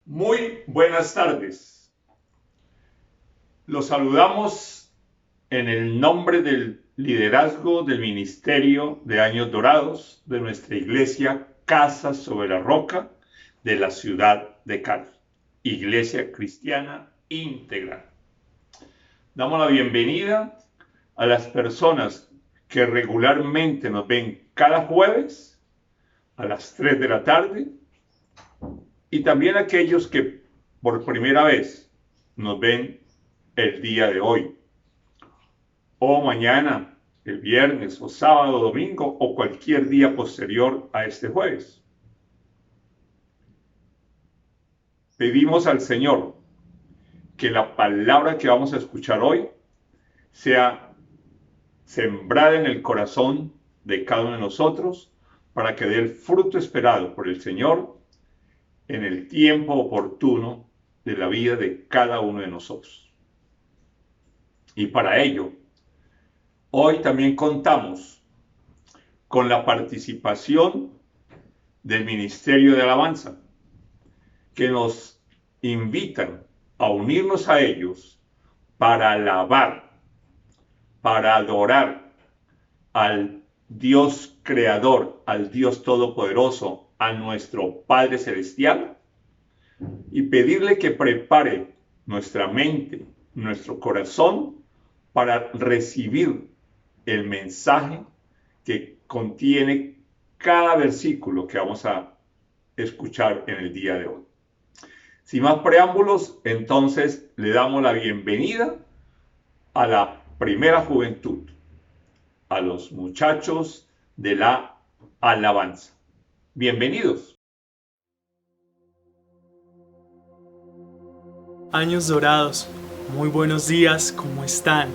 Muy buenas tardes. Los saludamos en el nombre del liderazgo del Ministerio de Años Dorados de nuestra iglesia Casa sobre la Roca de la ciudad de Cali, Iglesia Cristiana Integral. Damos la bienvenida a las personas que regularmente nos ven cada jueves a las 3 de la tarde y también a aquellos que por primera vez nos ven el día de hoy o mañana, el viernes o sábado, domingo o cualquier día posterior a este jueves. Pedimos al Señor que la palabra que vamos a escuchar hoy sea sembrada en el corazón de cada uno de nosotros para que dé el fruto esperado por el Señor en el tiempo oportuno de la vida de cada uno de nosotros. Y para ello, hoy también contamos con la participación del Ministerio de Alabanza, que nos invitan a unirnos a ellos para alabar, para adorar al Dios Creador, al Dios Todopoderoso, a nuestro Padre Celestial, y pedirle que prepare nuestra mente, nuestro corazón, para recibir el mensaje que contiene cada versículo que vamos a escuchar en el día de hoy. Sin más preámbulos, entonces le damos la bienvenida a la primera juventud, a los muchachos de la alabanza. Bienvenidos. Años Dorados, muy buenos días, ¿cómo están?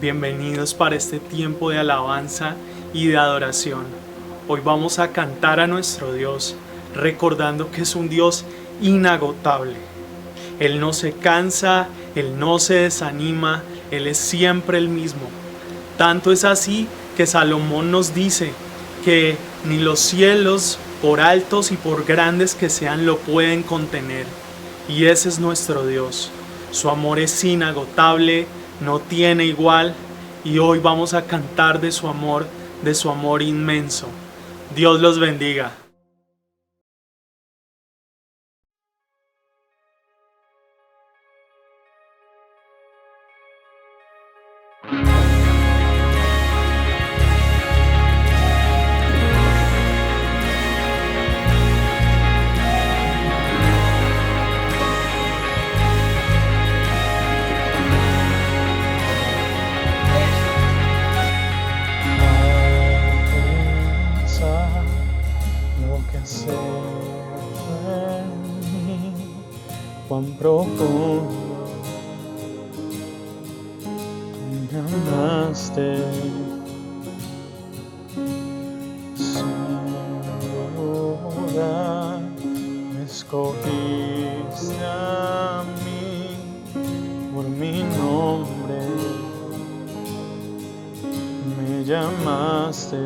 Bienvenidos para este tiempo de alabanza y de adoración. Hoy vamos a cantar a nuestro Dios, recordando que es un Dios inagotable. Él no se cansa, Él no se desanima, Él es siempre el mismo. Tanto es así que Salomón nos dice que ni los cielos, por altos y por grandes que sean, lo pueden contener. Y ese es nuestro Dios. Su amor es inagotable, no tiene igual, y hoy vamos a cantar de su amor inmenso. Dios los bendiga. Cuán profundo tú me amaste, sin duda me escogiste a mí por mi nombre, me llamaste.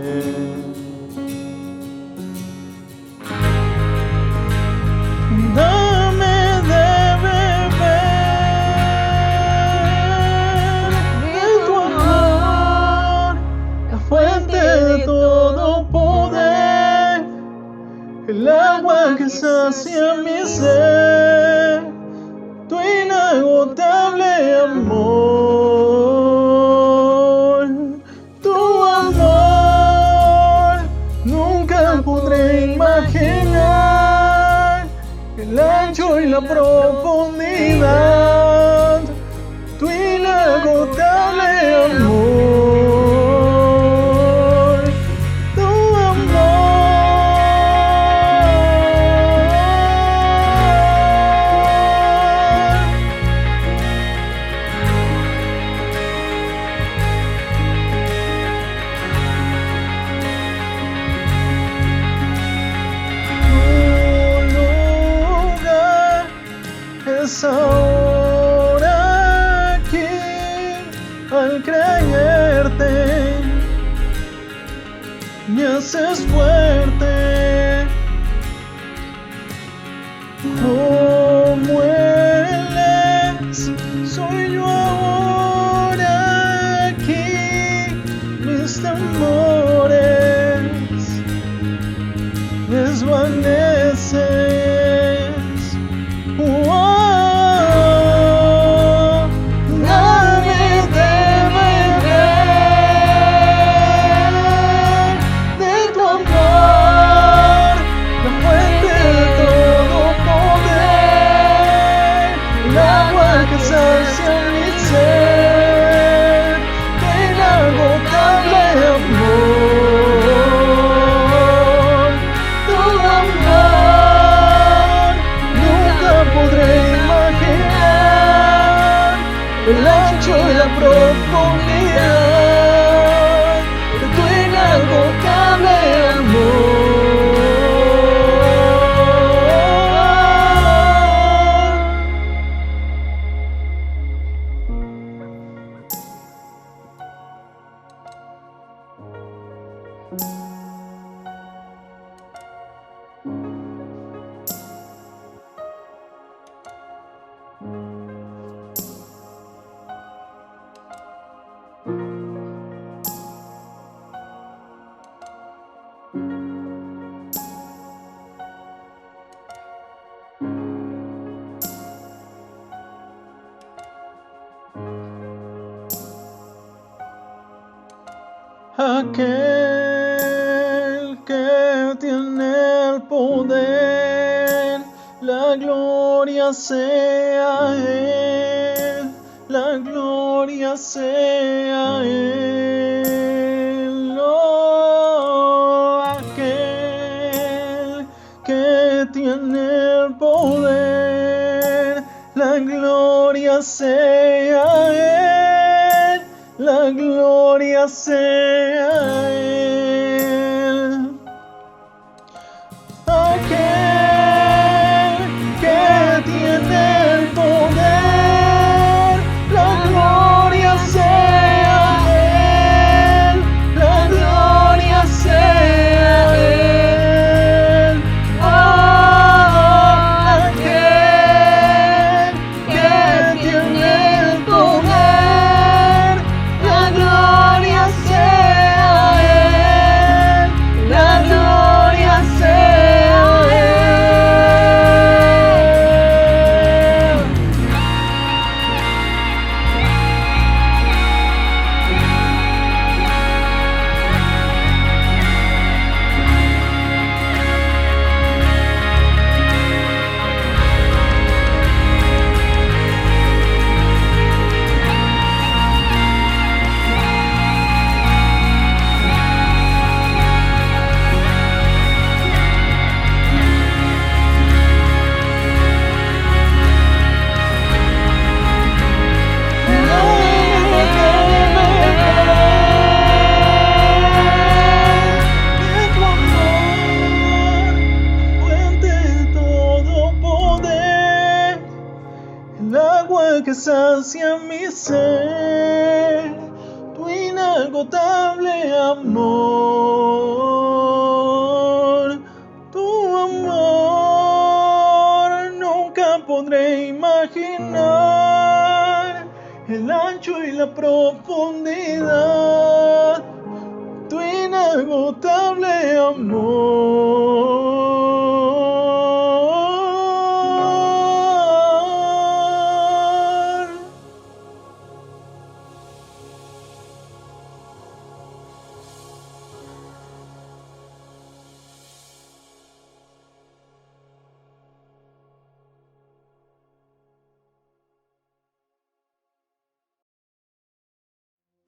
El agua que sacia mi sed, tu inagotable amor, tu amor, nunca podré imaginar el ancho y la profundidad, tu inagotable amor. Ahora aquí al creerte me haces fuerte. Oh, aquel que tiene el poder, la gloria sea Él, la gloria sea Él. Oh, aquel que tiene el poder, la gloria sea Él, la gloria sea Él. Aquel que tiene el poder, la gloria sea Él, la gloria sea Él. Oh, aquel que tiene el poder, la gloria sea Él, la gloria sea Él. El agua que sacia mi sed, tu inagotable amor, tu amor. Nunca podré imaginar el ancho y la profundidad, tu inagotable amor.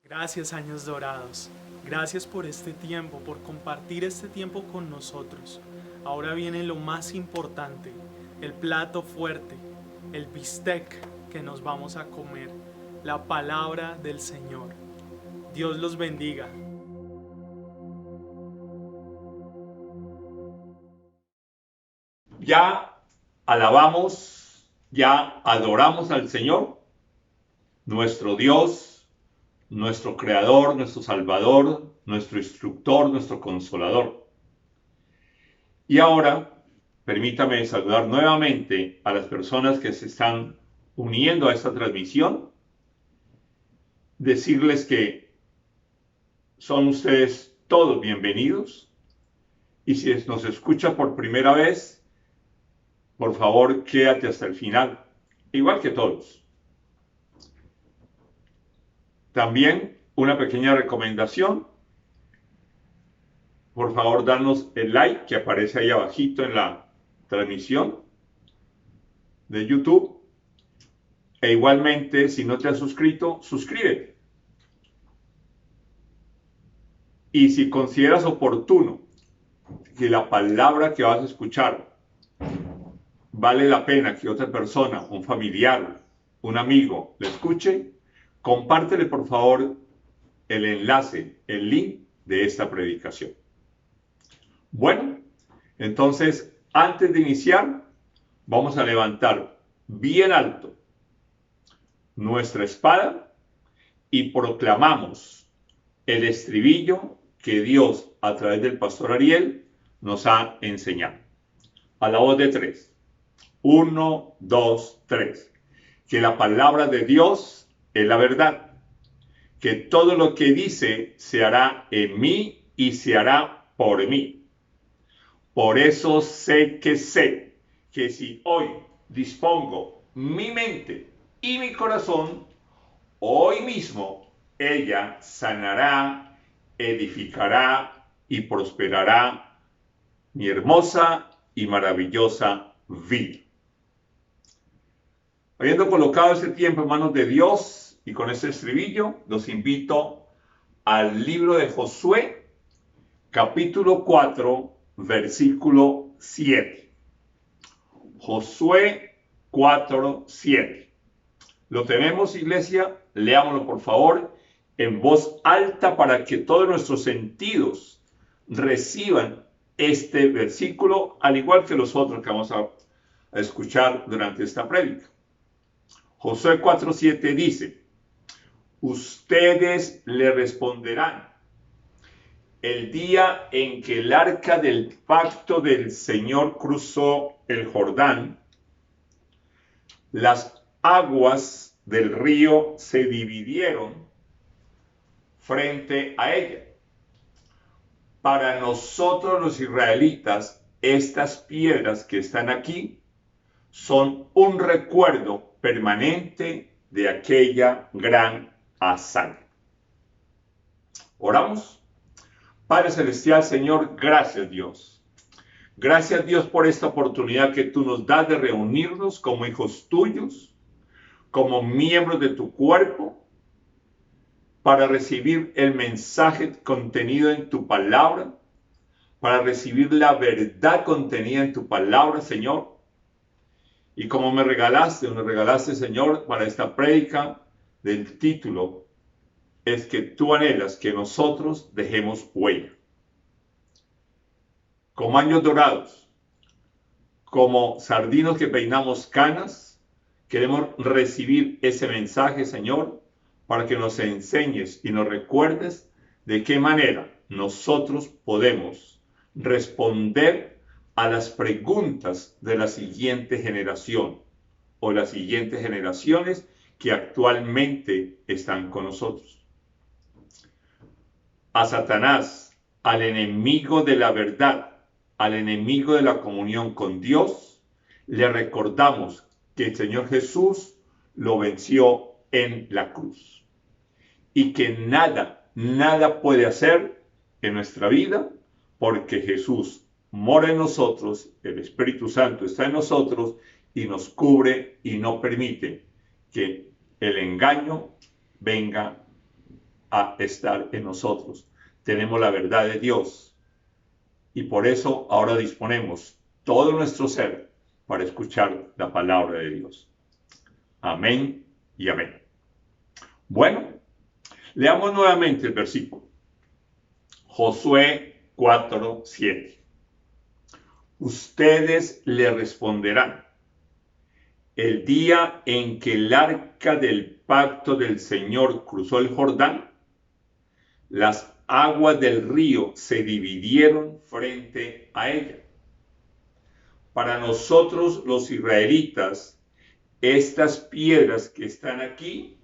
Gracias, Años Dorados. Gracias por este tiempo, por compartir este tiempo con nosotros. Ahora viene lo más importante, el plato fuerte, el bistec que nos vamos a comer, la palabra del Señor. Dios los bendiga. Ya alabamos, ya adoramos al Señor, nuestro Dios, nuestro Creador, nuestro Salvador, nuestro Instructor, nuestro Consolador. Y ahora, permítame saludar nuevamente a las personas que se están uniendo a esta transmisión, decirles que son ustedes todos bienvenidos, y si nos escucha por primera vez, por favor, quédate hasta el final, igual que todos. También una pequeña recomendación. Por favor, danos el like que aparece ahí abajito en la transmisión de YouTube. E igualmente, si no te has suscrito, suscríbete. Y si consideras oportuno que la palabra que vas a escuchar vale la pena que otra persona, un familiar, un amigo, le escuche, compártele por favor el enlace, el link de esta predicación. Bueno, entonces antes de iniciar, vamos a levantar bien alto nuestra espada y proclamamos el estribillo que Dios a través del pastor Ariel nos ha enseñado. A la voz de 3. 1, 2, 3. Que la palabra de Dios es la verdad. Que todo lo que dice se hará en mí y se hará por mí. Por eso sé que si hoy dispongo mi mente y mi corazón, hoy mismo ella sanará edificará y prosperará mi hermosa y maravillosa vida. Habiendo colocado este tiempo en manos de Dios y con este estribillo, los invito al libro de Josué, capítulo 4, versículo 7. Josué 4, 7. ¿Lo tenemos, iglesia? Leámoslo, por favor, en voz alta para que todos nuestros sentidos reciban este versículo, al igual que los otros que vamos a escuchar durante esta prédica. Josué 4:7 dice: ustedes le responderán el día en que el arca del pacto del Señor cruzó el Jordán, las aguas del río se dividieron frente a ella. Para nosotros los israelitas, estas piedras que están aquí son un recuerdo permanente de aquella gran hazaña. Oramos. Padre Celestial, Señor, gracias Dios. Gracias Dios por esta oportunidad que tú nos das de reunirnos como hijos tuyos, como miembros de tu cuerpo, para recibir el mensaje contenido en tu palabra, para recibir la verdad contenida en tu palabra, Señor. Y como nos regalaste, Señor, para esta prédica del título, es que tú anhelas que nosotros dejemos huella. Como años dorados, como sardinos que peinamos canas, queremos recibir ese mensaje, Señor, para que nos enseñes y nos recuerdes de qué manera nosotros podemos responder a las preguntas de la siguiente generación o las siguientes generaciones que actualmente están con nosotros. A Satanás, al enemigo de la verdad, al enemigo de la comunión con Dios, le recordamos que el Señor Jesús lo venció en la cruz y que nada puede hacer en nuestra vida, porque Jesús mora en nosotros, el Espíritu Santo está en nosotros y nos cubre y no permite que el engaño venga a estar en nosotros. Tenemos la verdad de Dios y por eso ahora disponemos todo nuestro ser para escuchar la palabra de Dios. Amén y amén. Bueno, leamos nuevamente el versículo. Josué 4:7. Ustedes le responderán el día en que el arca del pacto del Señor cruzó el Jordán, las aguas del río se dividieron frente a ella. Para nosotros los israelitas, estas piedras que están aquí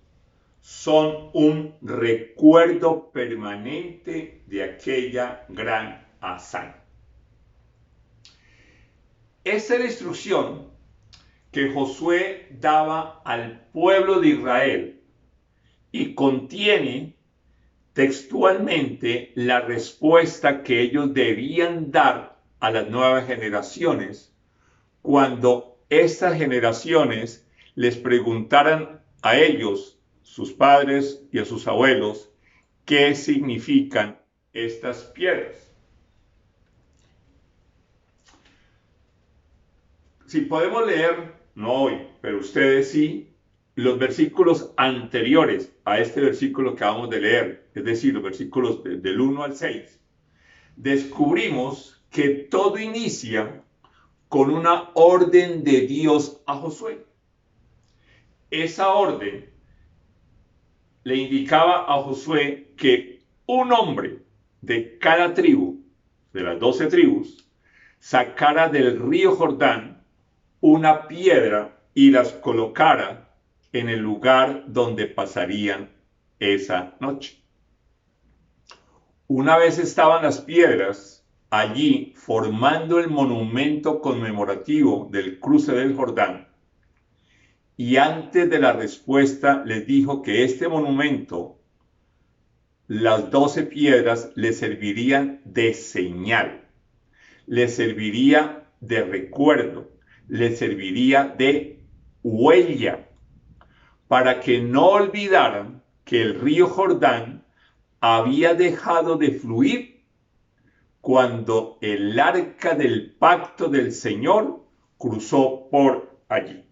son un recuerdo permanente de aquella gran hazaña. Esta es la instrucción que Josué daba al pueblo de Israel y contiene textualmente la respuesta que ellos debían dar a las nuevas generaciones cuando estas generaciones les preguntaran a ellos, sus padres y a sus abuelos, qué significan estas piedras. Si podemos leer, no hoy, pero ustedes sí, los versículos anteriores a este versículo que acabamos de leer, es decir, los versículos del 1 al 6, descubrimos que todo inicia con una orden de Dios a Josué. Esa orden le indicaba a Josué que un hombre de cada tribu, de las 12 tribus, sacara del río Jordán una piedra y las colocara en el lugar donde pasarían esa noche. Una vez estaban las piedras allí formando el monumento conmemorativo del cruce del Jordán, y antes de la respuesta les dijo que este monumento las 12 piedras le servirían de señal, le serviría de recuerdo, le serviría de huella, para que no olvidaran que el río Jordán había dejado de fluir cuando el arca del pacto del Señor cruzó por allí.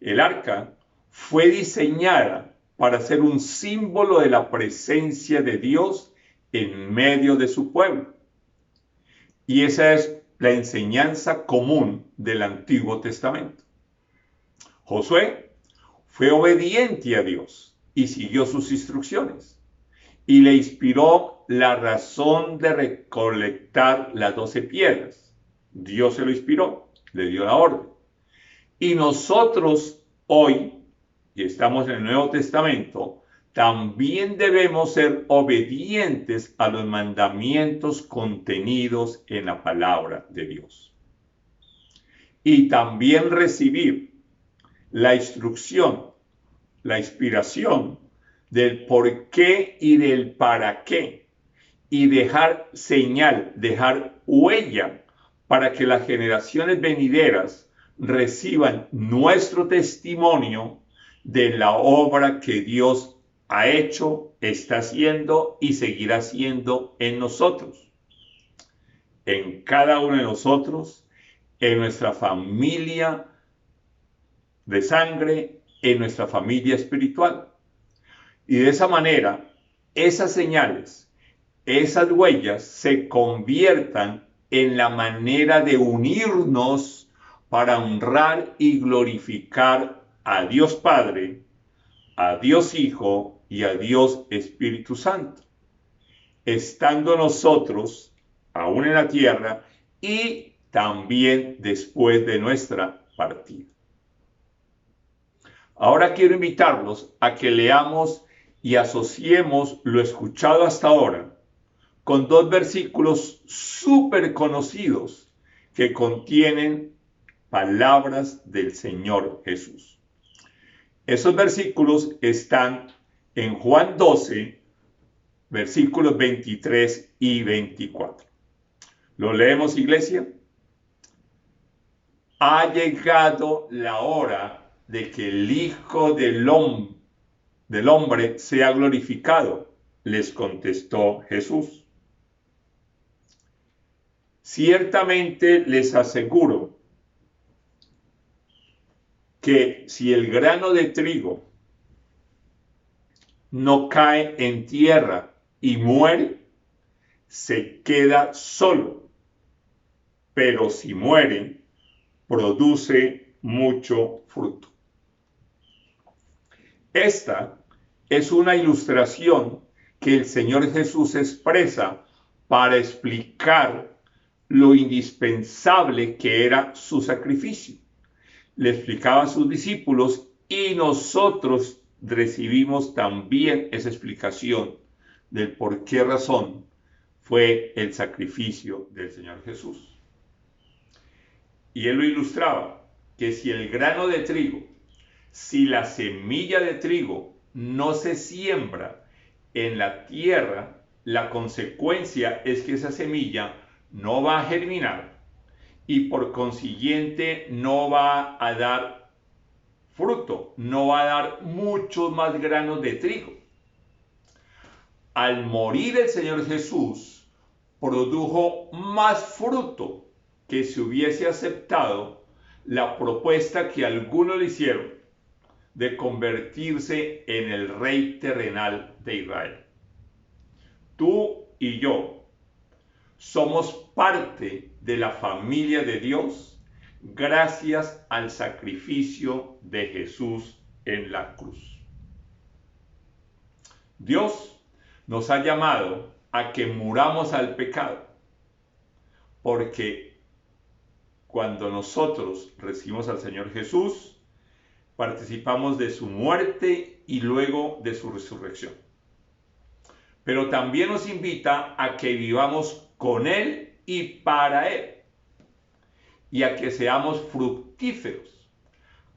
El arca fue diseñada para ser un símbolo de la presencia de Dios en medio de su pueblo. Y esa es la enseñanza común del Antiguo Testamento. Josué fue obediente a Dios y siguió sus instrucciones. Y le inspiró la razón de recolectar las 12 piedras. Dios se lo inspiró, le dio la orden. Y nosotros hoy, y estamos en el Nuevo Testamento, también debemos ser obedientes a los mandamientos contenidos en la palabra de Dios. Y también recibir la instrucción, la inspiración del por qué y del para qué, y dejar señal, dejar huella, para que las generaciones venideras reciban nuestro testimonio de la obra que Dios ha hecho, está haciendo y seguirá haciendo en nosotros, en cada uno de nosotros, en nuestra familia de sangre, en nuestra familia espiritual. Y de esa manera, esas señales, esas huellas se conviertan en la manera de unirnos para honrar y glorificar a Dios Padre, a Dios Hijo y a Dios Espíritu Santo, estando nosotros aún en la tierra y también después de nuestra partida. Ahora quiero invitarlos a que leamos y asociemos lo escuchado hasta ahora con 2 versículos súper conocidos que contienen palabras del Señor Jesús. Esos versículos están en Juan 12, versículos 23 y 24. ¿Lo leemos, iglesia? Ha llegado la hora de que el Hijo del Hombre sea glorificado, les contestó Jesús. Ciertamente les aseguro que si el grano de trigo no cae en tierra y muere, se queda solo, pero si muere, produce mucho fruto. Esta es una ilustración que el Señor Jesús expresa para explicar lo indispensable que era su sacrificio. Le explicaba a sus discípulos y nosotros recibimos también esa explicación del por qué razón fue el sacrificio del Señor Jesús. Y él lo ilustraba, que si el grano de trigo, si la semilla de trigo no se siembra en la tierra, la consecuencia es que esa semilla no va a germinar y por consiguiente no va a dar fruto, no va a dar muchos más granos de trigo. Al morir el Señor Jesús, produjo más fruto que si hubiese aceptado la propuesta que algunos le hicieron de convertirse en el rey terrenal de Israel. Tú y yo somos parte de la familia de Dios gracias al sacrificio de Jesús en la cruz. Dios nos ha llamado a que muramos al pecado, porque cuando nosotros recibimos al Señor Jesús, participamos de su muerte y luego de su resurrección. Pero también nos invita a que vivamos con Él y para Él, y a que seamos fructíferos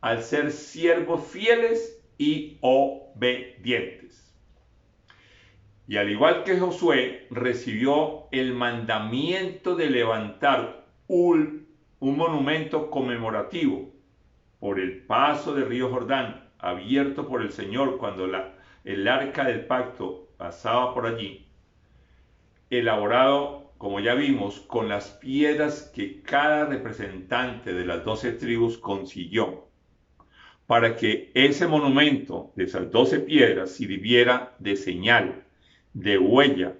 al ser siervos fieles y obedientes. Y al igual que Josué, recibió el mandamiento de levantar un monumento conmemorativo por el paso del río Jordán, abierto por el Señor cuando el arca del pacto pasaba por allí, elaborado, como ya vimos, con las piedras que cada representante de las 12 tribus consiguió, para que ese monumento de esas 12 piedras sirviera de señal, de huella,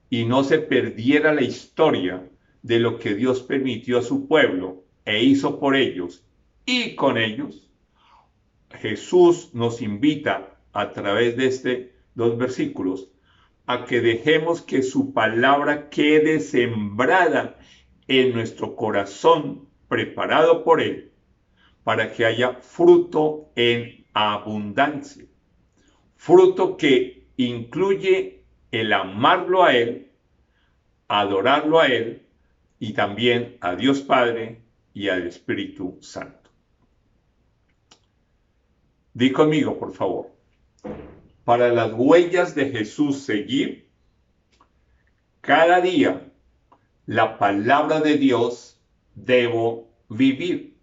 y no se perdiera la historia de lo que Dios permitió a su pueblo e hizo por ellos y con ellos. Jesús nos invita a través de estos 2 versículos a que dejemos que su palabra quede sembrada en nuestro corazón, preparado por Él, para que haya fruto en abundancia. Fruto que incluye el amarlo a Él, adorarlo a Él y también a Dios Padre y al Espíritu Santo. Di conmigo, por favor. Para las huellas de Jesús seguir, cada día la palabra de Dios debo vivir,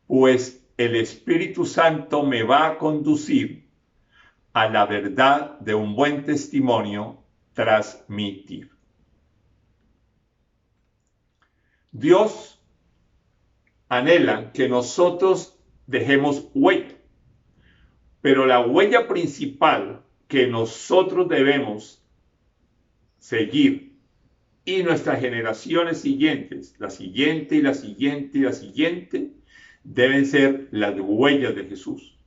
pues el Espíritu Santo me va a conducir a la verdad de un buen testimonio transmitir. Dios anhela que nosotros dejemos huella, pero la huella principal que nosotros debemos seguir y nuestras generaciones siguientes, la siguiente y la siguiente y la siguiente, deben ser las huellas de Jesús.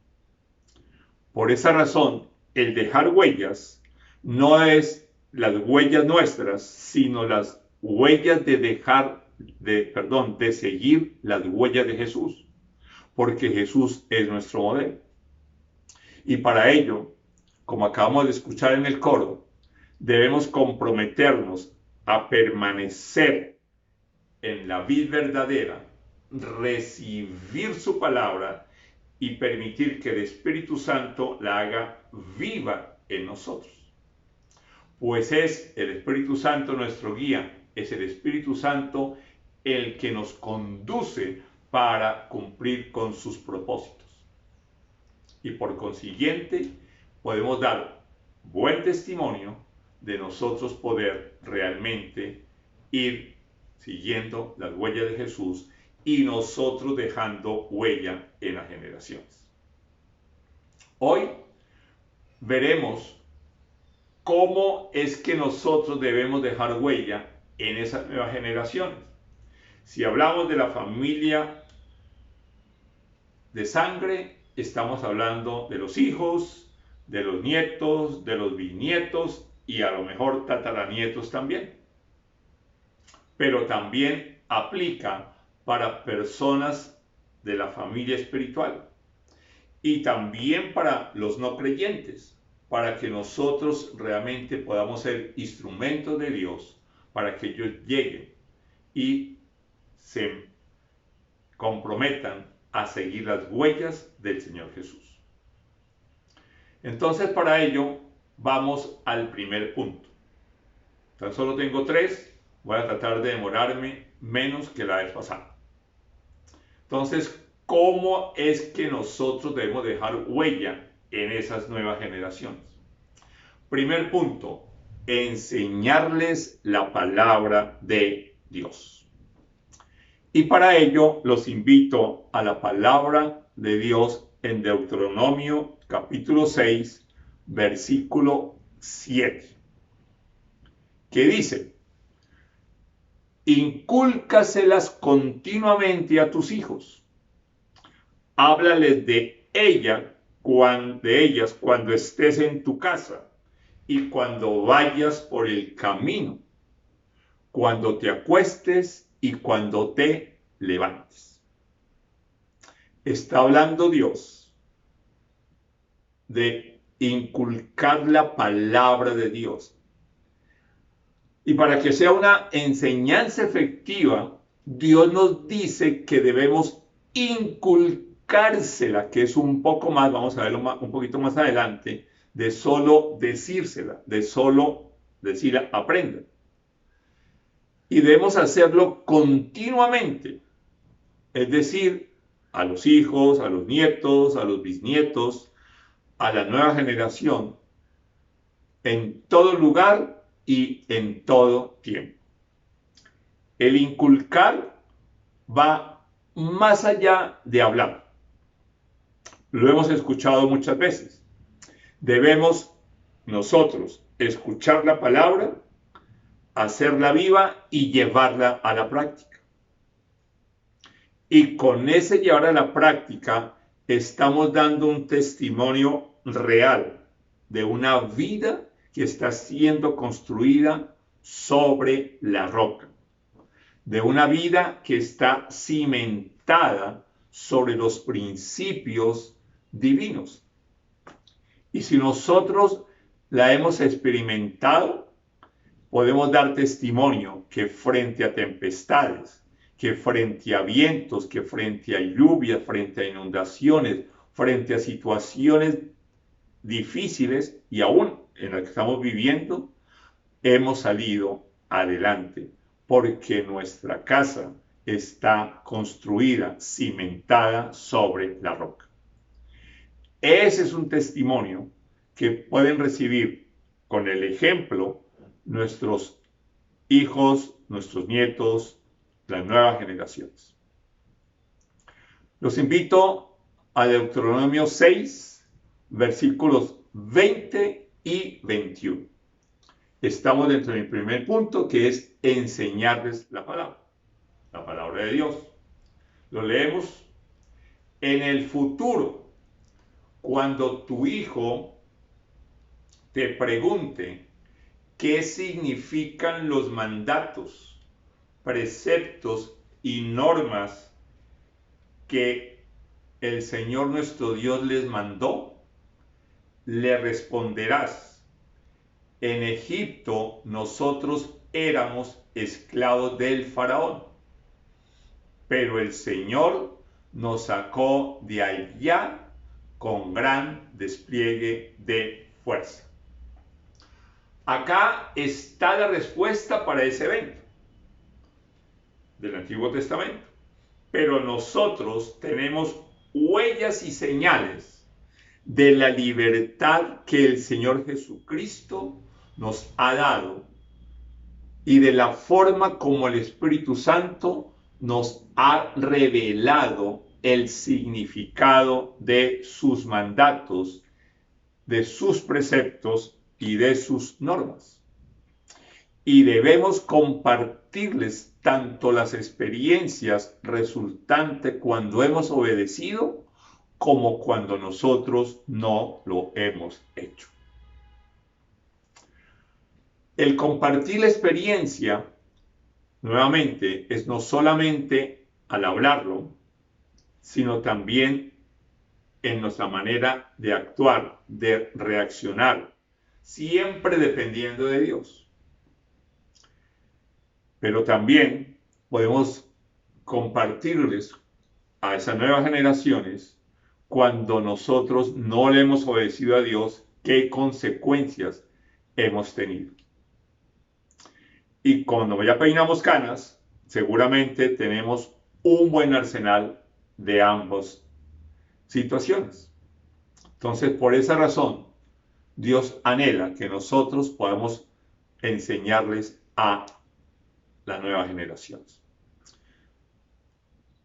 Por esa razón, el dejar huellas no es las huellas nuestras, sino las huellas de seguir las huellas de Jesús, porque Jesús es nuestro modelo. Y para ello, como acabamos de escuchar en el coro, debemos comprometernos a permanecer en la vid verdadera, recibir su palabra y permitir que el Espíritu Santo la haga viva en nosotros. Pues es el Espíritu Santo nuestro guía, es el Espíritu Santo el que nos conduce para cumplir con sus propósitos. Y por consiguiente, podemos dar buen testimonio de nosotros poder realmente ir siguiendo las huellas de Jesús y nosotros dejando huella en las generaciones. Hoy veremos cómo es que nosotros debemos dejar huella en esas nuevas generaciones. Si hablamos de la familia de sangre, estamos hablando de los hijos, de los nietos, de los bisnietos y a lo mejor tataranietos también. Pero también aplica para personas de la familia espiritual y también para los no creyentes, para que nosotros realmente podamos ser instrumentos de Dios para que ellos lleguen y se comprometan a seguir las huellas del Señor Jesús. Entonces, para ello vamos al primer punto. Tan solo tengo 3, voy a tratar de demorarme menos que la vez pasada. Entonces, ¿cómo es que nosotros debemos dejar huella en esas nuevas generaciones? Primer punto, enseñarles la palabra de Dios. Y para ello los invito a la palabra de Dios en Deuteronomio capítulo 6, versículo 7, que dice: incúlcaselas continuamente a tus hijos, háblales de ellas cuando estés en tu casa y cuando vayas por el camino, cuando te acuestes y cuando te levantes. Está hablando Dios de inculcar la palabra de Dios. Y para que sea una enseñanza efectiva, Dios nos dice que debemos inculcársela, que es un poco más, vamos a verlo un poquito más adelante, de solo decírsela, de solo decirla, aprenda. Y debemos hacerlo continuamente, es decir, a los hijos, a los nietos, a los bisnietos, a la nueva generación, en todo lugar y en todo tiempo. El inculcar va más allá de hablar. Lo hemos escuchado muchas veces. Debemos nosotros escuchar la palabra, hacerla viva y llevarla a la práctica. Y con ese llevar a la práctica estamos dando un testimonio real de una vida que está siendo construida sobre la roca, de una vida que está cimentada sobre los principios divinos. Y si nosotros la hemos experimentado, podemos dar testimonio que frente a tempestades, que frente a vientos, que frente a lluvias, frente a inundaciones, frente a situaciones difíciles y aún en las que estamos viviendo, hemos salido adelante porque nuestra casa está construida, cimentada sobre la roca. Ese es un testimonio que pueden recibir con el ejemplo nuestros hijos, nuestros nietos, las nuevas generaciones. Los invito a Deuteronomio 6, versículos 20 y 21. Estamos dentro del primer punto, que es enseñarles la palabra de Dios. Lo leemos. En el futuro, cuando tu hijo te pregunte qué significan los mandatos, preceptos y normas que el Señor nuestro Dios les mandó, le responderás: en Egipto nosotros éramos esclavos del faraón, pero el Señor nos sacó de allá con gran despliegue de fuerza. Acá está la respuesta para ese evento del Antiguo Testamento. Pero nosotros tenemos huellas y señales de la libertad que el Señor Jesucristo nos ha dado y de la forma como el Espíritu Santo nos ha revelado el significado de sus mandatos, de sus preceptos y de sus normas. Y debemos compartirles tanto las experiencias resultantes cuando hemos obedecido como cuando nosotros no lo hemos hecho. El compartir la experiencia, nuevamente, es no solamente al hablarlo, sino también en nuestra manera de actuar, de reaccionar, siempre dependiendo de Dios. Pero también podemos compartirles a esas nuevas generaciones cuando nosotros no le hemos obedecido a Dios, qué consecuencias hemos tenido. Y cuando ya peinamos canas, seguramente tenemos un buen arsenal de ambas situaciones. Entonces, por esa razón, Dios anhela que nosotros podamos enseñarles a las nuevas generaciones.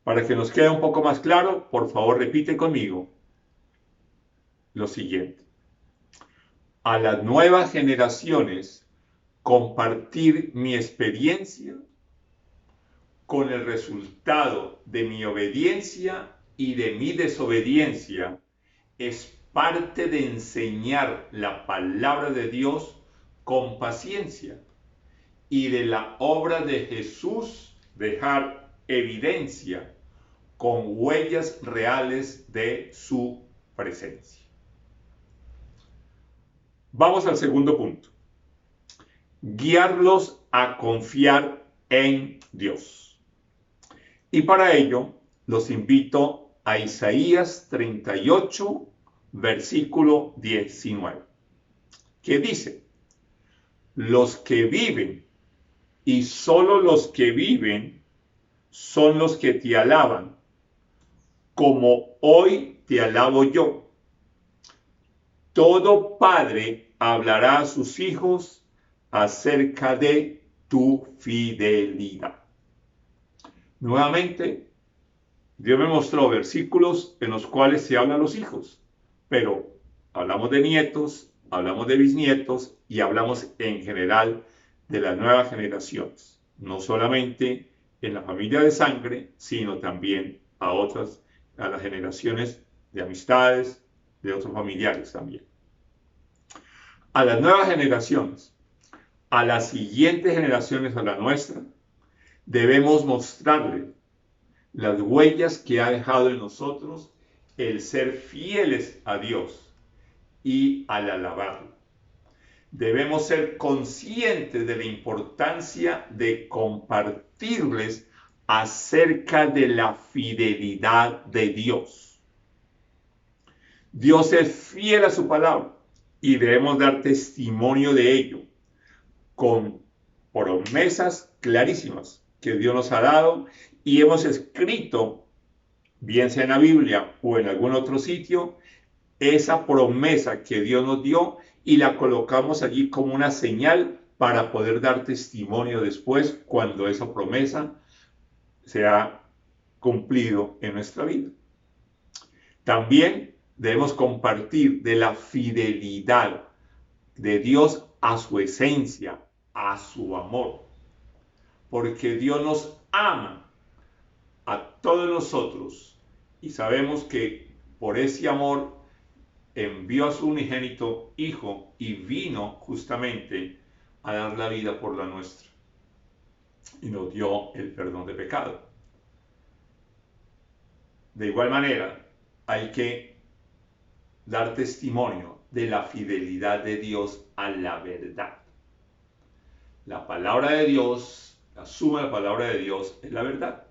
Para que nos quede un poco más claro, por favor repite conmigo lo siguiente. A las nuevas generaciones compartir mi experiencia con el resultado de mi obediencia y de mi desobediencia es parte de enseñar la palabra de Dios con paciencia y de la obra de Jesús dejar evidencia con huellas reales de su presencia. Vamos al segundo punto. Guiarlos a confiar en Dios. Y para ello los invito a Isaías 38, versículo 19. que dice, los que viven y solo los que viven son los que te alaban, como hoy te alabo yo. Todo padre hablará a sus hijos acerca de tu fidelidad. Nuevamente, Dios me mostró versículos en los cuales se habla a los hijos, pero hablamos de nietos, hablamos de bisnietos y hablamos en general de las nuevas generaciones, no solamente en la familia de sangre, sino también a las generaciones de amistades, de otros familiares también. A las nuevas generaciones, a las siguientes generaciones, a la nuestra, debemos mostrarle las huellas que ha dejado en nosotros el ser fieles a Dios y al alabarlo. Debemos ser conscientes de la importancia de compartirles acerca de la fidelidad de Dios. Dios es fiel a su palabra y debemos dar testimonio de ello con promesas clarísimas que Dios nos ha dado y hemos escrito, bien sea en la Biblia o en algún otro sitio, esa promesa que Dios nos dio y la colocamos allí como una señal para poder dar testimonio después cuando esa promesa se ha cumplido en nuestra vida. También debemos compartir de la fidelidad de Dios a su esencia, a su amor, porque Dios nos ama a todos nosotros y sabemos que por ese amor envió a su unigénito Hijo y vino justamente a dar la vida por la nuestra y nos dio el perdón de pecado. De igual manera, hay que dar testimonio de la fidelidad de Dios a la verdad. La palabra de Dios, la suma de la palabra de Dios es la verdad.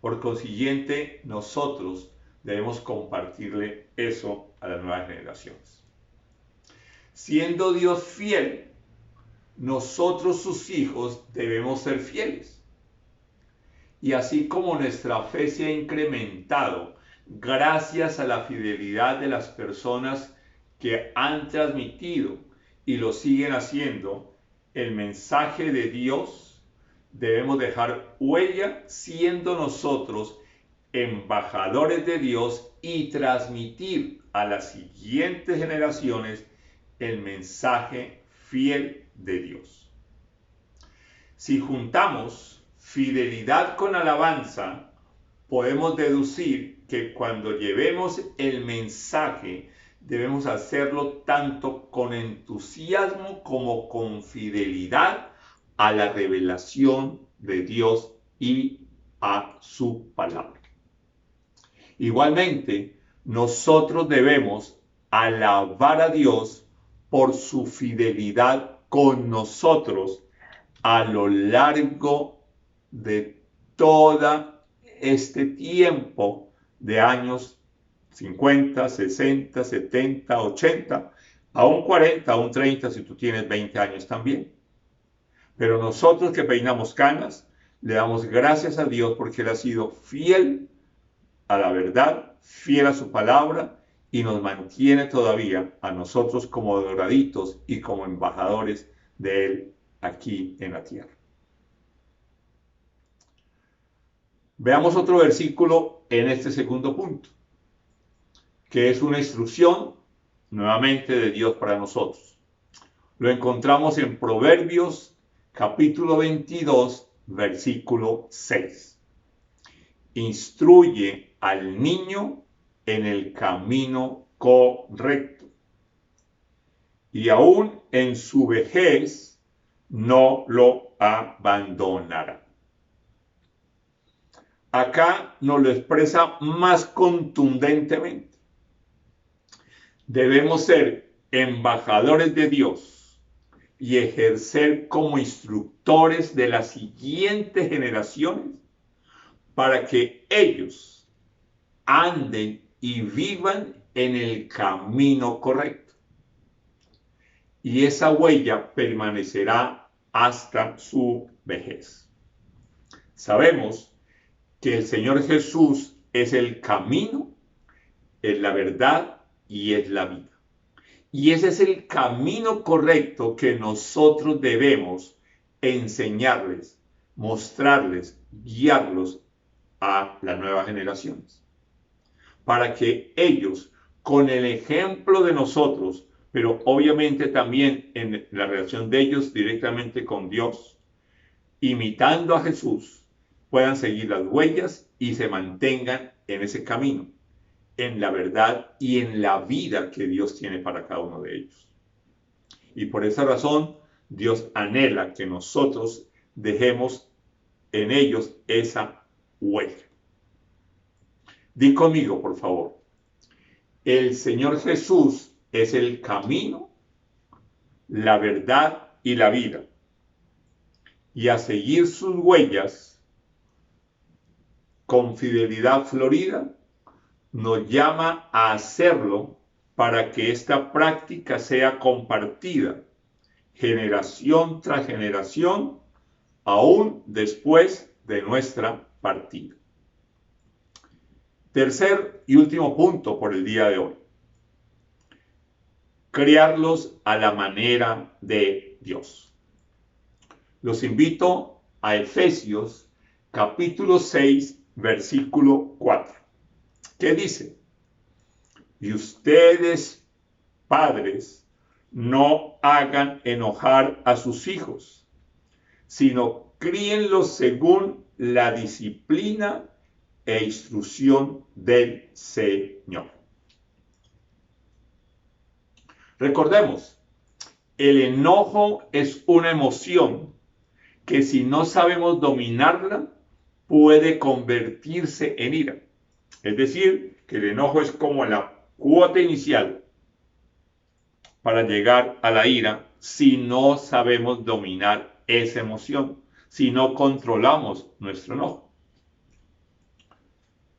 Por consiguiente, nosotros debemos compartirle eso a las nuevas generaciones. Siendo Dios fiel, nosotros sus hijos debemos ser fieles. Y así como nuestra fe se ha incrementado gracias a la fidelidad de las personas que han transmitido y lo siguen haciendo el mensaje de Dios, debemos dejar huella siendo nosotros embajadores de Dios y transmitir a las siguientes generaciones el mensaje fiel de Dios. Si juntamos fidelidad con alabanza, podemos deducir que cuando llevemos el mensaje debemos hacerlo tanto con entusiasmo como con fidelidad a la revelación de Dios y a su palabra. Igualmente, nosotros debemos alabar a Dios por su fidelidad con nosotros a lo largo de todo este tiempo de años 50, 60, 70, 80, aún 40, aún 30 si tú tienes 20 años también. Pero nosotros que peinamos canas, le damos gracias a Dios porque Él ha sido fiel a la verdad, fiel a su palabra y nos mantiene todavía a nosotros como doraditos y como embajadores de Él aquí en la tierra. Veamos otro versículo en este segundo punto, que es una instrucción nuevamente de Dios para nosotros. Lo encontramos en Proverbios capítulo 22, versículo 6. Instruye al niño en el camino correcto, y aún en su vejez no lo abandonará. Acá nos lo expresa más contundentemente. Debemos ser embajadores de Dios y ejercer como instructores de las siguientes generaciones para que ellos anden y vivan en el camino correcto. y esa huella permanecerá hasta su vejez. Sabemos que el Señor Jesús es el camino, es la verdad y es la vida. Y ese es el camino correcto que nosotros debemos enseñarles, mostrarles, guiarlos a las nuevas generaciones. Para que ellos, con el ejemplo de nosotros, pero obviamente también en la relación de ellos directamente con Dios, imitando a Jesús, puedan seguir las huellas y se mantengan en ese camino, en la verdad y en la vida que Dios tiene para cada uno de ellos. Y por esa razón, Dios anhela que nosotros dejemos en ellos esa huella. Di conmigo, por favor. El Señor Jesús es el camino, la verdad y la vida. Y a seguir sus huellas con fidelidad florida, nos llama a hacerlo para que esta práctica sea compartida generación tras generación, aún después de nuestra partida. Tercer y último punto por el día de hoy. Criarlos a la manera de Dios. Los invito a Efesios capítulo 6, versículo 4. ¿Qué dice? Y ustedes, padres, no hagan enojar a sus hijos, sino críenlos según la disciplina e instrucción del Señor. Recordemos, el enojo es una emoción que si no sabemos dominarla, puede convertirse en ira. Es decir, que el enojo es como la cuota inicial para llegar a la ira si no sabemos dominar esa emoción, si no controlamos nuestro enojo.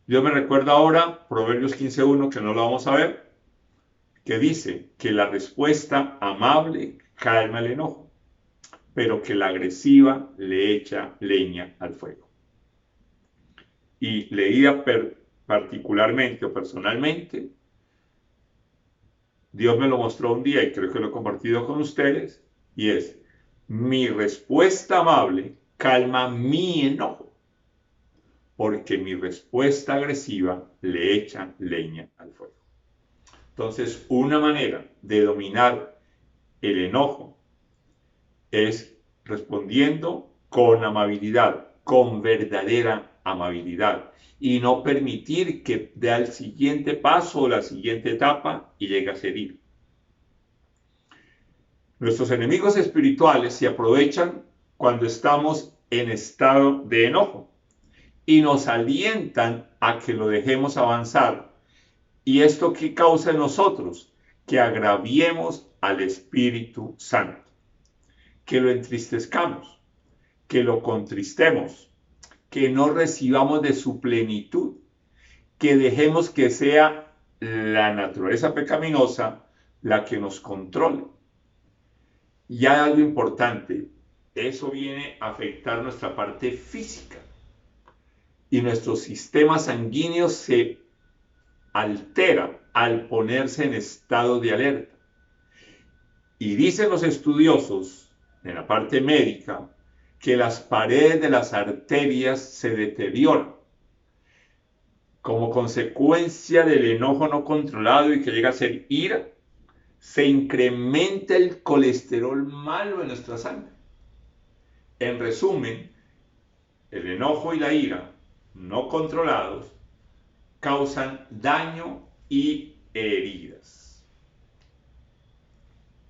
Dios me recuerda ahora Proverbios 15:1, que no lo vamos a ver, que dice que la respuesta amable calma el enojo, pero que la agresiva le echa leña al fuego. Y leída particularmente o personalmente, Dios me lo mostró un día y creo que lo he compartido con ustedes, y es: mi respuesta amable calma mi enojo, porque mi respuesta agresiva le echa leña al fuego. Entonces, una manera de dominar el enojo es respondiendo con amabilidad, con verdadera amabilidad, y no permitir que dé el siguiente paso o la siguiente etapa y llegue a ser ira. Nuestros enemigos espirituales se aprovechan cuando estamos en estado de enojo y nos alientan a que lo dejemos avanzar. ¿Y esto qué causa en nosotros? Que agraviemos al Espíritu Santo, que lo entristezcamos, que lo contristemos, que no recibamos de su plenitud, que dejemos que sea la naturaleza pecaminosa la que nos controle. Y hay algo importante, eso viene a afectar nuestra parte física y nuestro sistema sanguíneo se altera al ponerse en estado de alerta. Y dicen los estudiosos en la parte médica que las paredes de las arterias se deterioran como consecuencia del enojo no controlado y que llega a ser ira. Se incrementa el colesterol malo en nuestra sangre. En resumen, el enojo y la ira no controlados causan daño y heridas.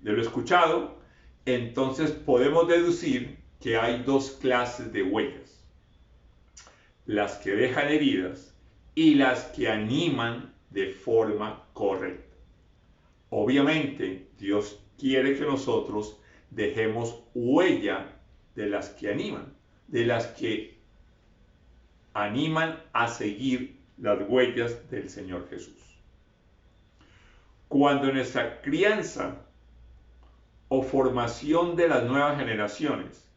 De lo escuchado, entonces podemos deducir que hay dos clases de huellas: las que dejan heridas y las que animan de forma correcta. Obviamente, Dios quiere que nosotros dejemos huella de las que animan, de las que animan a seguir las huellas del Señor Jesús. Cuando en nuestra crianza o formación de las nuevas generaciones,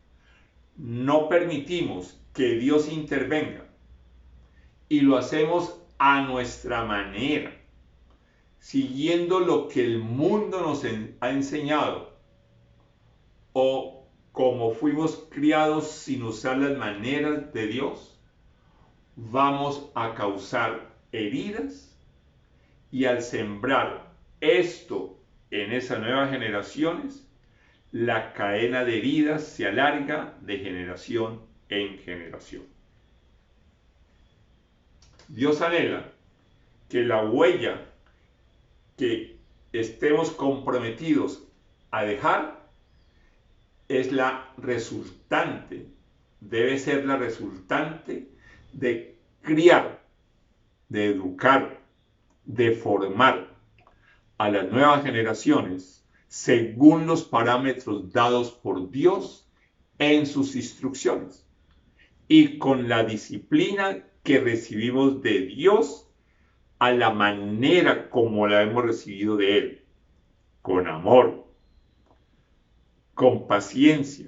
no permitimos que Dios intervenga y lo hacemos a nuestra manera, siguiendo lo que el mundo nos ha enseñado, o como fuimos criados sin usar las maneras de Dios, vamos a causar heridas, y al sembrar esto en esas nuevas generaciones, la cadena de heridas se alarga de generación en generación. Dios anhela que la huella que estemos comprometidos a dejar es la resultante, debe ser la resultante de criar, de educar, de formar a las nuevas generaciones según los parámetros dados por Dios en sus instrucciones y con la disciplina que recibimos de Dios a la manera como la hemos recibido de Él, con amor, con paciencia,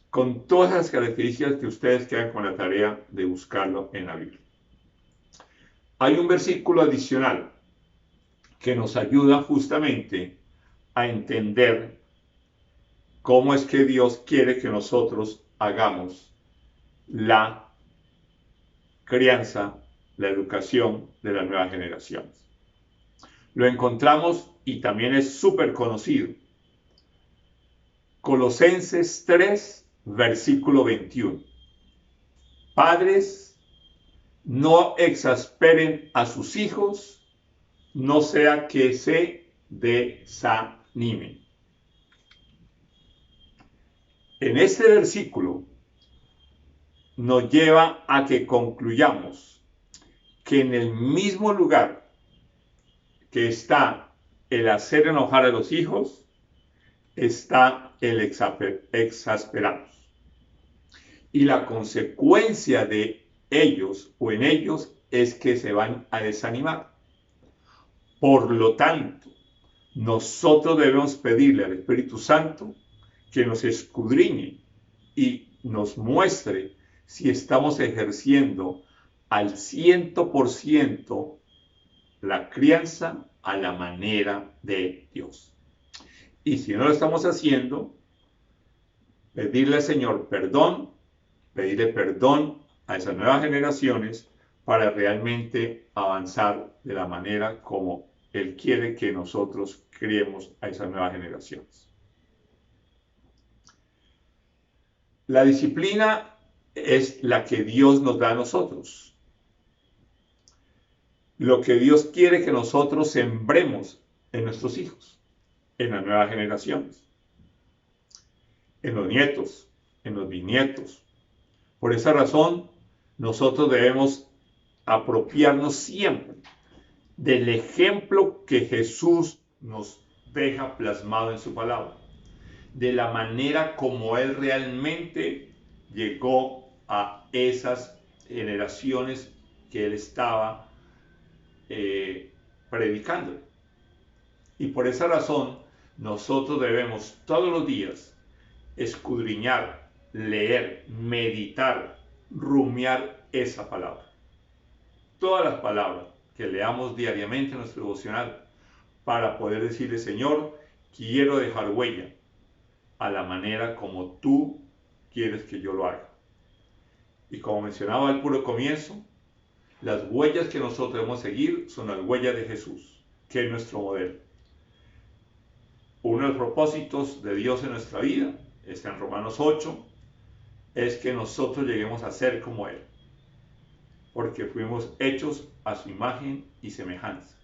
con todas las características que ustedes quedan con la tarea de buscarlo en la Biblia. Hay un versículo adicional que nos ayuda justamente a entender cómo es que Dios quiere que nosotros hagamos la crianza, la educación de las nuevas generaciones. Lo encontramos y también es súper conocido. Colosenses 3, versículo 21. Padres, no exasperen a sus hijos, no sea que se desanimen. En este versículo nos lleva a que concluyamos que en el mismo lugar que está el hacer enojar a los hijos, está el exasperarlos. Y la consecuencia de ellos o en ellos es que se van a desanimar. Por lo tanto, nosotros debemos pedirle al Espíritu Santo que nos escudriñe y nos muestre si estamos ejerciendo al 100% la crianza a la manera de Dios. Y si no lo estamos haciendo, pedirle al Señor perdón, pedirle perdón a esas nuevas generaciones para realmente avanzar de la manera como Él quiere que nosotros criemos a esas nuevas generaciones. La disciplina es la que Dios nos da a nosotros. Lo que Dios quiere que nosotros sembremos en nuestros hijos, en las nuevas generaciones, en los nietos, en los bisnietos. Por esa razón, nosotros debemos apropiarnos siempre del ejemplo que Jesús nos deja plasmado en su palabra, de la manera como Él realmente llegó a esas generaciones que Él estaba predicando. Y por esa razón, nosotros debemos todos los días escudriñar, leer, meditar, rumiar esa palabra. Todas las palabras que leamos diariamente en nuestro devocional para poder decirle, Señor, quiero dejar huella a la manera como tú quieres que yo lo haga. Y como mencionaba al puro comienzo, las huellas que nosotros debemos seguir son las huellas de Jesús, que es nuestro modelo. Uno de los propósitos de Dios en nuestra vida, está en Romanos 8, es que nosotros lleguemos a ser como Él, porque fuimos hechos a su imagen y semejanza,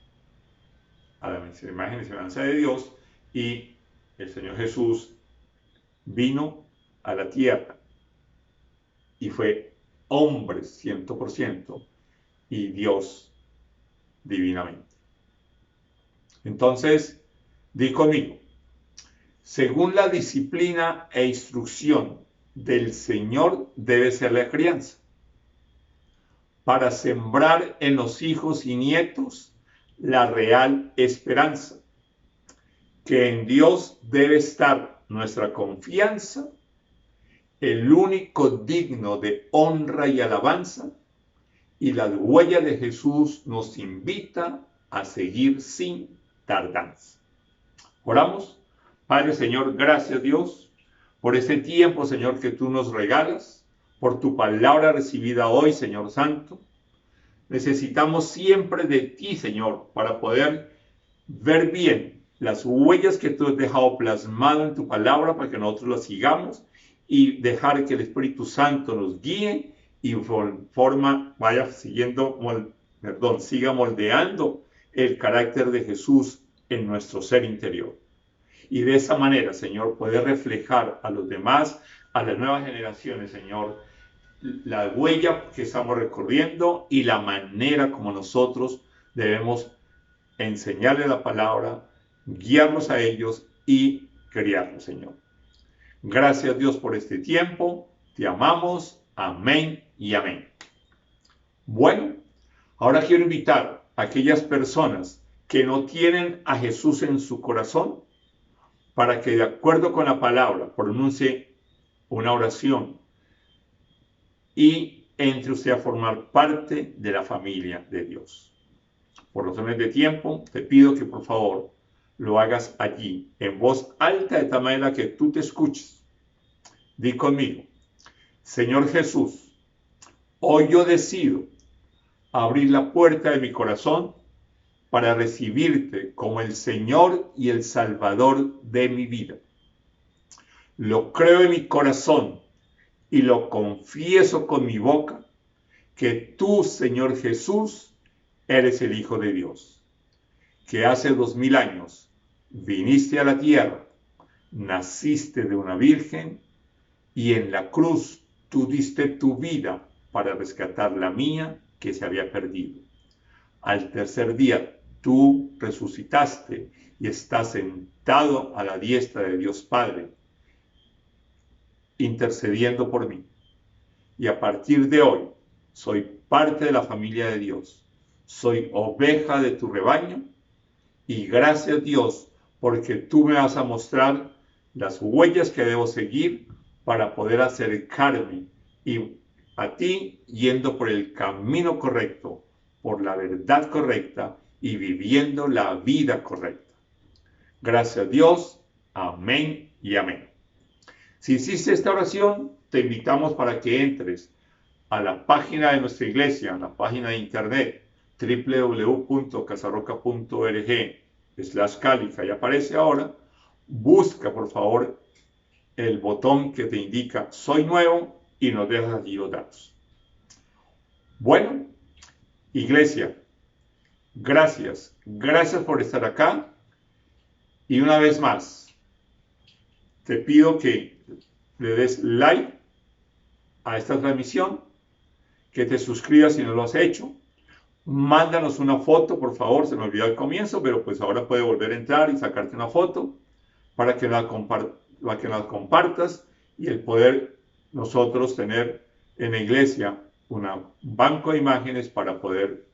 a la imagen y semejanza de Dios, y el Señor Jesús vino a la tierra y fue hombre 100% y Dios divinamente. Entonces, di conmigo, según la disciplina e instrucción del Señor debe ser la crianza, para sembrar en los hijos y nietos la real esperanza que en Dios debe estar nuestra confianza, el único digno de honra y alabanza, y la huella de Jesús nos invita a seguir sin tardanza. Oramos. Padre, Señor, gracias Dios por este tiempo, Señor, que tú nos regalas, por tu palabra recibida hoy, Señor Santo. Necesitamos siempre de ti, Señor, para poder ver bien las huellas que tú has dejado plasmado en tu palabra para que nosotros las sigamos y dejar que el Espíritu Santo nos guíe y siga moldeando el carácter de Jesús en nuestro ser interior. Y de esa manera, Señor, poder reflejar a los demás, a las nuevas generaciones, Señor, la huella que estamos recorriendo y la manera como nosotros debemos enseñarles la palabra, guiarlos a ellos y criarlos, Señor. Gracias, Dios, por este tiempo. Te amamos. Amén y amén. Bueno, ahora quiero invitar a aquellas personas que no tienen a Jesús en su corazón para que, de acuerdo con la palabra, pronuncie una oración y entre usted a formar parte de la familia de Dios. Por razones de tiempo, te pido que por favor lo hagas allí, en voz alta, de tal manera que tú te escuches. Di conmigo: Señor Jesús, hoy yo decido abrir la puerta de mi corazón para recibirte como el Señor y el Salvador de mi vida. Lo creo en mi corazón y lo confieso con mi boca, que tú, Señor Jesús, eres el Hijo de Dios, que hace 2000 años viniste a la tierra, naciste de una virgen y en la cruz tú diste tu vida para rescatar la mía que se había perdido. Al tercer día tú resucitaste y estás sentado a la diestra de Dios Padre, intercediendo por mí. Y a partir de hoy soy parte de la familia de Dios. Soy oveja de tu rebaño y gracias Dios porque tú me vas a mostrar las huellas que debo seguir para poder acercarme a ti yendo por el camino correcto, por la verdad correcta y viviendo la vida correcta. Gracias Dios. Amén y amén. Si hiciste esta oración, te invitamos para que entres a la página de nuestra iglesia, a la página de internet www.casarroca.org/Cali, ahí aparece ahora. Busca por favor el botón que te indica Soy Nuevo y nos dejas allí los datos. Bueno, iglesia, gracias por estar acá y una vez más te pido que le des like a esta transmisión, que te suscribas si no lo has hecho. Mándanos una foto, por favor, se me olvidó al comienzo, pero pues ahora puede volver a entrar y sacarte una foto para que la compartas y el poder nosotros tener en la iglesia un banco de imágenes para poder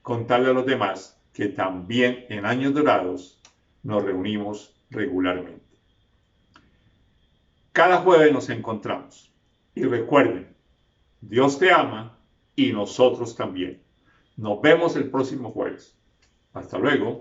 contarle a los demás que también en años dorados nos reunimos regularmente. Cada jueves nos encontramos y recuerden, Dios te ama y nosotros también. Nos vemos el próximo jueves. Hasta luego.